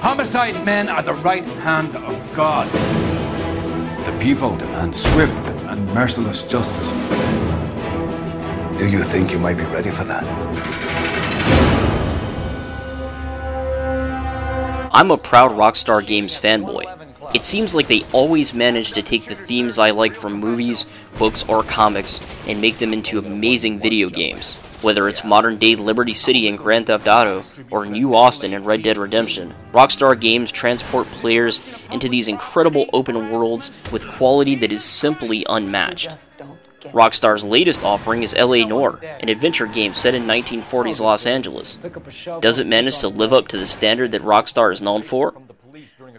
Homicide men are the right hand of God. The people demand swift and merciless justice. Do you think you might be ready for that? I'm a proud Rockstar Games fanboy. It seems like they always manage to take the themes I like from movies, books, or comics and make them into amazing video games. Whether it's modern-day Liberty City in Grand Theft Auto, or New Austin in Red Dead Redemption, Rockstar Games transport players into these incredible open worlds with quality that is simply unmatched. Rockstar's latest offering is Noire, an adventure game set in 1940s Los Angeles. Does it manage to live up to the standard that Rockstar is known for?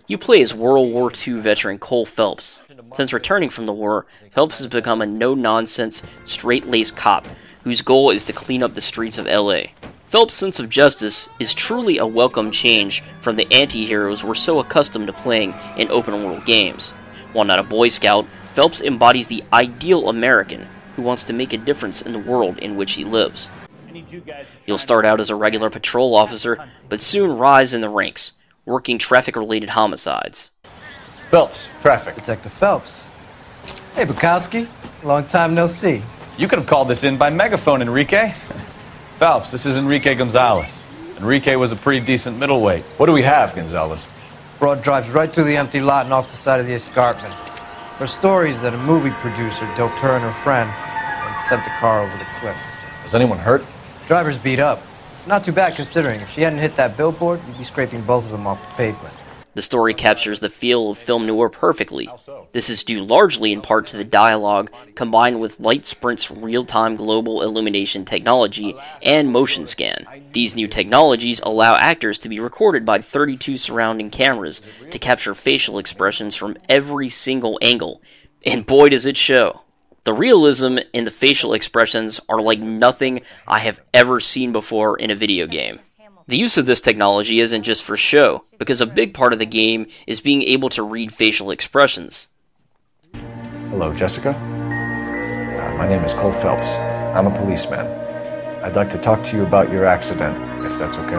You play as World War II veteran Cole Phelps. Since returning from the war, Phelps has become a no-nonsense, straight-laced cop whose goal is to clean up the streets of LA. Phelps' sense of justice is truly a welcome change from the anti-heroes we're so accustomed to playing in open-world games. While not a Boy Scout, Phelps embodies the ideal American who wants to make a difference in the world in which he lives. You'll start out as a regular patrol officer, but soon rise in the ranks, working traffic-related homicides. Phelps, traffic. Detective Phelps. Hey, Bukowski. Long time no see. You could have called this in by megaphone, Enrique. Phelps, this is Enrique Gonzalez. Enrique was a pretty decent middleweight. What do we have, Gonzalez? Broad drives right through the empty lot and off the side of the escarpment. Her story is that a movie producer doped her and her friend and sent the car over the cliff. Was anyone hurt? Driver's beat up. Not too bad considering. If she hadn't hit that billboard, you'd be scraping both of them off the pavement. The story captures the feel of film noir perfectly. This is due largely in part to the dialogue, combined with Light Sprint's real-time global illumination technology and motion scan. These new technologies allow actors to be recorded by 32 surrounding cameras to capture facial expressions from every single angle, and boy does it show. The realism in the facial expressions are like nothing I have ever seen before in a video game. The use of this technology isn't just for show, because a big part of the game is being able to read facial expressions. Hello, Jessica. My name is Cole Phelps. I'm a policeman. I'd like to talk to you about your accident, if that's okay.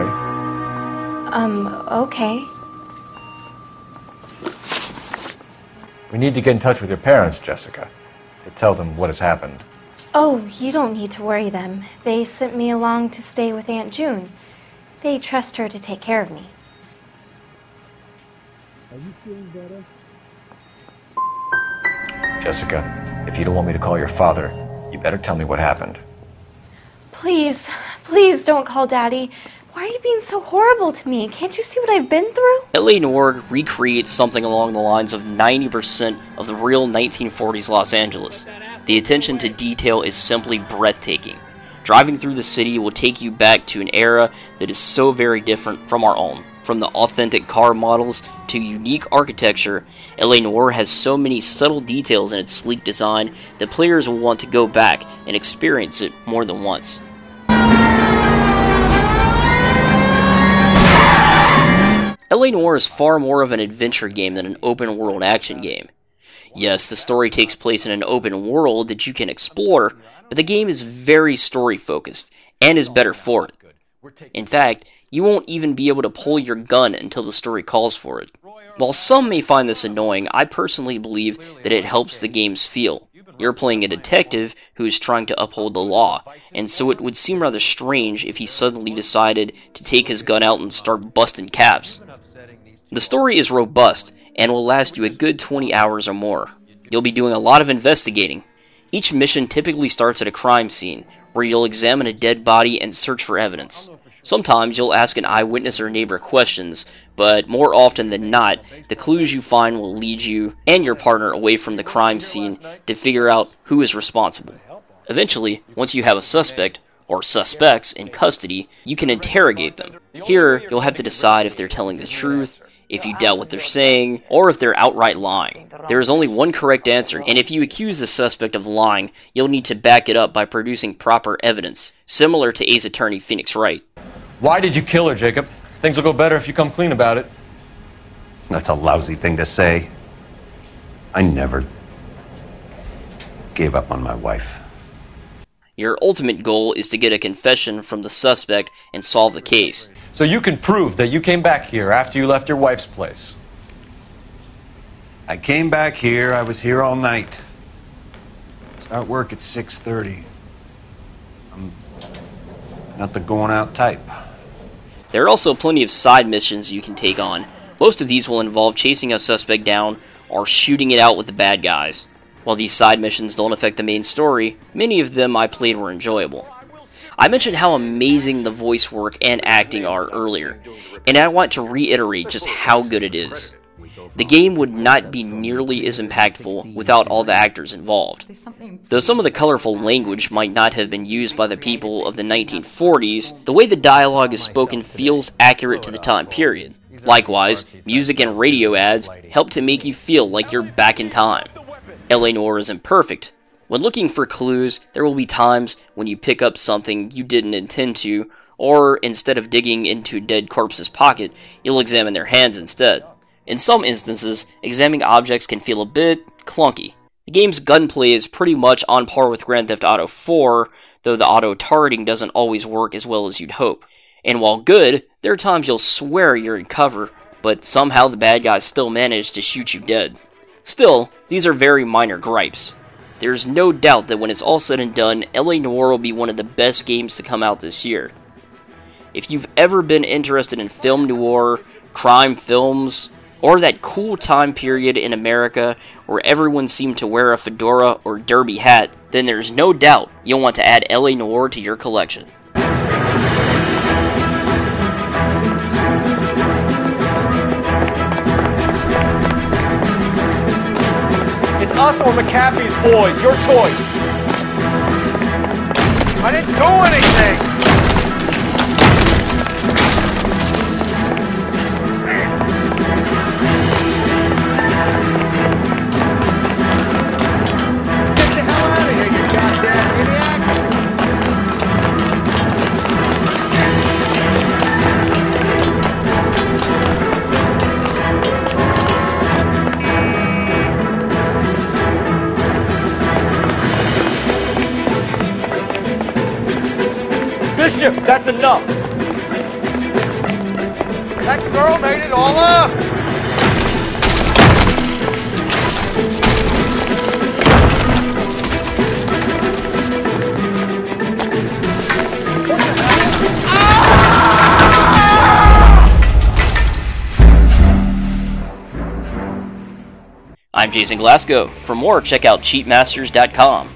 Okay. We need to get in touch with your parents, Jessica, to tell them what has happened. Oh, you don't need to worry them. They sent me along to stay with Aunt June. They trust her to take care of me. Are you feeling better? Jessica, if you don't want me to call your father, you better tell me what happened. Please, please don't call Daddy. Why are you being so horrible to me? Can't you see what I've been through? LA Noire recreates something along the lines of 90% of the real 1940s Los Angeles. The attention to detail is simply breathtaking. Driving through the city will take you back to an era that is so very different from our own. From the authentic car models to unique architecture, LA Noire has so many subtle details in its sleek design that players will want to go back and experience it more than once. LA Noire is far more of an adventure game than an open-world action game. Yes, the story takes place in an open world that you can explore, but the game is very story-focused, and is better for it. In fact, you won't even be able to pull your gun until the story calls for it. While some may find this annoying, I personally believe that it helps the game's feel. You're playing a detective who is trying to uphold the law, and so it would seem rather strange if he suddenly decided to take his gun out and start busting caps. The story is robust, and will last you a good 20 hours or more. You'll be doing a lot of investigating. Each mission typically starts at a crime scene, where you'll examine a dead body and search for evidence. Sometimes you'll ask an eyewitness or neighbor questions, but more often than not, the clues you find will lead you and your partner away from the crime scene to figure out who is responsible. Eventually, once you have a suspect, or suspects, in custody, you can interrogate them. Here, you'll have to decide if they're telling the truth, if you doubt what they're saying, or if they're outright lying. There is only one correct answer, and if you accuse the suspect of lying, you'll need to back it up by producing proper evidence, similar to Ace Attorney Phoenix Wright. Why did you kill her, Jacob? Things will go better if you come clean about it. That's a lousy thing to say. I never gave up on my wife. Your ultimate goal is to get a confession from the suspect and solve the case. So you can prove that you came back here after you left your wife's place. I came back here. I was here all night. Start work at 6:30. I'm not the going out type. There are also plenty of side missions you can take on. Most of these will involve chasing a suspect down or shooting it out with the bad guys. While these side missions don't affect the main story, many of them I played were enjoyable. I mentioned how amazing the voice work and acting are earlier, and I want to reiterate just how good it is. The game would not be nearly as impactful without all the actors involved. Though some of the colorful language might not have been used by the people of the 1940s, the way the dialogue is spoken feels accurate to the time period. Likewise, music and radio ads help to make you feel like you're back in time. LA Noire isn't perfect. When looking for clues, there will be times when you pick up something you didn't intend to, or instead of digging into a dead corpse's pocket, you'll examine their hands instead. In some instances, examining objects can feel a bit clunky. The game's gunplay is pretty much on par with Grand Theft Auto 4, though the auto-targeting doesn't always work as well as you'd hope. And while good, there are times you'll swear you're in cover, but somehow the bad guys still manage to shoot you dead. Still, these are very minor gripes. There's no doubt that when it's all said and done, LA Noire will be one of the best games to come out this year. If you've ever been interested in film noir, crime films, or that cool time period in America where everyone seemed to wear a fedora or derby hat, then there's no doubt you'll want to add LA Noire to your collection. It's us or McAfee's boys, your choice. I didn't do anything! Bishop, that's enough! That girl made it all up! I'm Jason Glasgow. For more, check out cheatmasters.com.